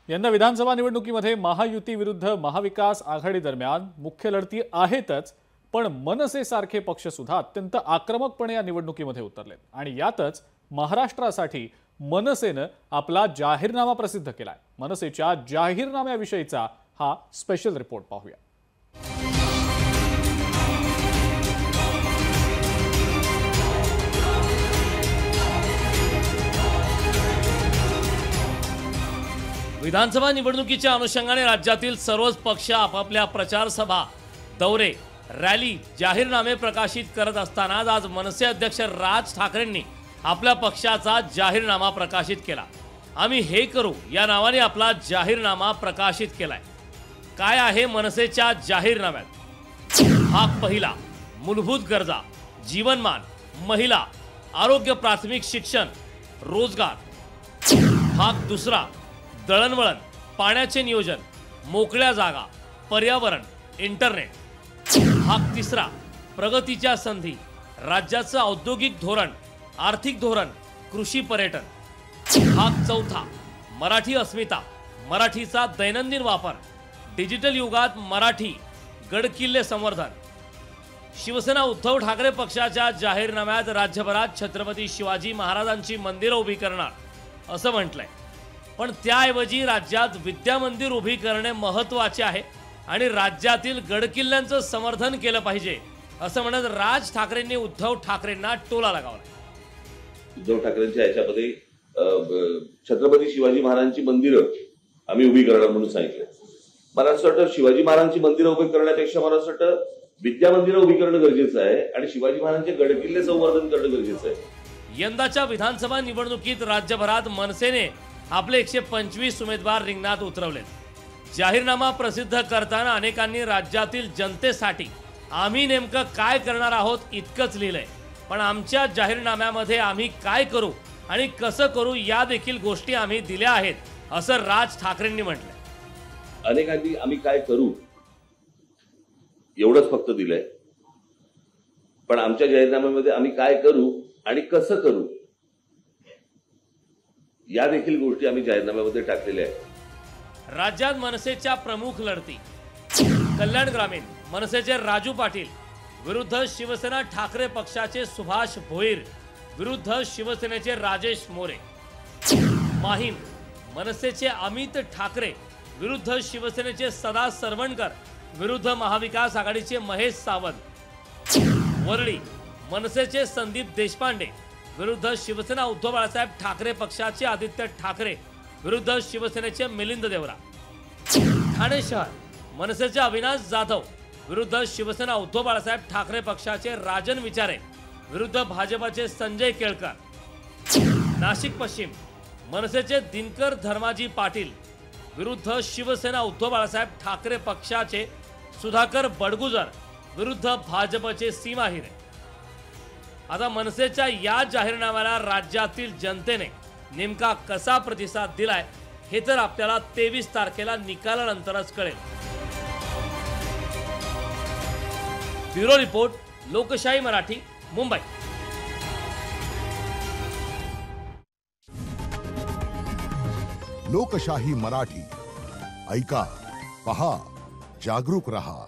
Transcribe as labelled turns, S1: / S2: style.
S1: यंदा विधानसभा निवडणुकीमध्ये महायुती विरुद्ध महाविकास आघाडी दरम्यान मुख्य लढती आहेतच, पण मनसेसारखे पक्ष सुद्धा अत्यंत आक्रमकपणे या निवडणुकीमध्ये उतरलेत आणि यातच महाराष्ट्रासाठी मनसेने आपला जाहीरनामा प्रसिद्ध केलाय। मनसेच्या जाहीरनाम्याविषयीचा हा स्पेशल रिपोर्ट पाहूया।
S2: विधानसभा निवडणुकीच्या अनुषंगाने राज्यातील सर्वच पक्ष आपापल्या प्रचार सभा, दौरे, रॅली, जाहीरनामे प्रकाशित करत असताना आज मनसे अध्यक्ष राज ठाकरेंनी आपल्या पक्षाचा जाहीरनामा प्रकाशित केला। आम्ही हे करू या नावाने आपला जाहीरनामा प्रकाशित केलाय। काय आहे मनसेच्या जाहीरनाम्यात? भाग पहिला, मूलभूत गरजा, जीवनमान, महिला, आरोग्य, प्राथमिक शिक्षण, रोजगार। भाग दुसरा, दळणवळण, पाण्याचे नियोजन, मोकळ्या जागा, पर्यावरण, इंटरनेट। भाग तिसरा, प्रगतीच्या संधी, राज्याचं औद्योगिक धोरण, आर्थिक धोरण, कृषी, पर्यटन। भाग चौथा, मराठी अस्मिता, मराठीचा दैनंदिन वापर, डिजिटल युगात मराठी, गडकिल्ले संवर्धन। शिवसेना उद्धव ठाकरे पक्षाच्या जाहीरनाम्यात राज्यभरात छत्रपती शिवाजी महाराजांची मंदिरं उभी करणार असं म्हटलंय, पण त्याऐवजी राज्यात विद्या मंदिर उभी करणे महत्त्वाचे आहे आणि राज्यातील गडकिल्ल्यांचं समर्थन केलं पाहिजे असं म्हणत राज ठाकरेंनी उद्धव ठाकरेंना टोला लगावला।
S3: उद्धव ठाकरेंच्या याच्यामध्ये छत्रपती शिवाजी महाराजांची मंदिरं आम्ही उभी करणार म्हणून सांगितलं। मला असं वाटतं शिवाजी महाराजांची मंदिरं उभी करण्यापेक्षा मला असं वाटतं विद्या मंदिरं उभी करणं गरजेचं आहे आणि शिवाजी महाराजांचे गडकिल्ले संवर्धन करणं गरजेचं आहे।
S2: यंदाच्या विधानसभा निवडणुकीत राज्यभरात मनसेने आपले 125 उमेदवार रिंगणात उतरवलेत। जाहीरनामा प्रसिद्ध करताना अनेकांनी राज्यातील जनतेसाठी आम्ही नेमकं काय करणार आहोत इतकंच लिहिलंय, पण आमच्या जाहीरनाम्यामध्ये आम्ही काय करू आणि कसं करू या देखील गोष्टी आम्ही दिल्या आहेत असं राज ठाकरेंनी म्हटलंय।
S3: अनेकांनी आम्ही काय करू एवढंच फक्त दिलंय, पण आमच्या जाहीरनाम्यामध्ये आम्ही काय करू आणि कसं करू या देखील गोष्टी आम्ही जाहीरनाम्यामध्ये टाकलेल्या आहेत।
S2: राज्यात मनसेच्या प्रमुख लढती, कल्याण ग्रामीण मनसेचे राजू पाटील विरुद्ध शिवसेना ठाकरे पक्षाचे सुभाष भोईर विरुद्ध शिवसेनेचे राजेश मोरे। माहीम मनसेचे अमित ठाकरे विरुद्ध शिवसेनेचे सदा सरवणकर विरुद्ध महाविकास आघाडीचे महेश सावंत। वरळी मनसेचे संदीप देशपांडे विरुद्ध शिवसेना उद्धव बाळासाहेब ठाकरे पक्षाचे आदित्य ठाकरे विरुद्ध शिवसेनेचे मिलिंद देवरा। ठाणे शहर मनसेचे अविनाश जाधव विरुद्ध शिवसेना उद्धव बाळासाहेब ठाकरे पक्षाचे राजन विचारे विरुद्ध भाजपाचे संजय केळकर। नाशिक पश्चिम मनसेचे दिनकर धर्माजी पाटील विरुद्ध शिवसेना उद्धव बाळासाहेब ठाकरे पक्षाचे सुधाकर बडगुजर विरुद्ध भाजपचे सीमा हिरे। आता मनसेच्या या जाहीरनाम्याला राज्यातील जनतेने नेमका कसा प्रतिसाद दिलाय हे तर आपल्याला 23 तारखेला निकालानंतरच कळेल। ब्युरो रिपोर्ट, लोकशाही मराठी, मुंबई।
S4: लोकशाही मराठी ऐका, पहा, जागरूक रहा।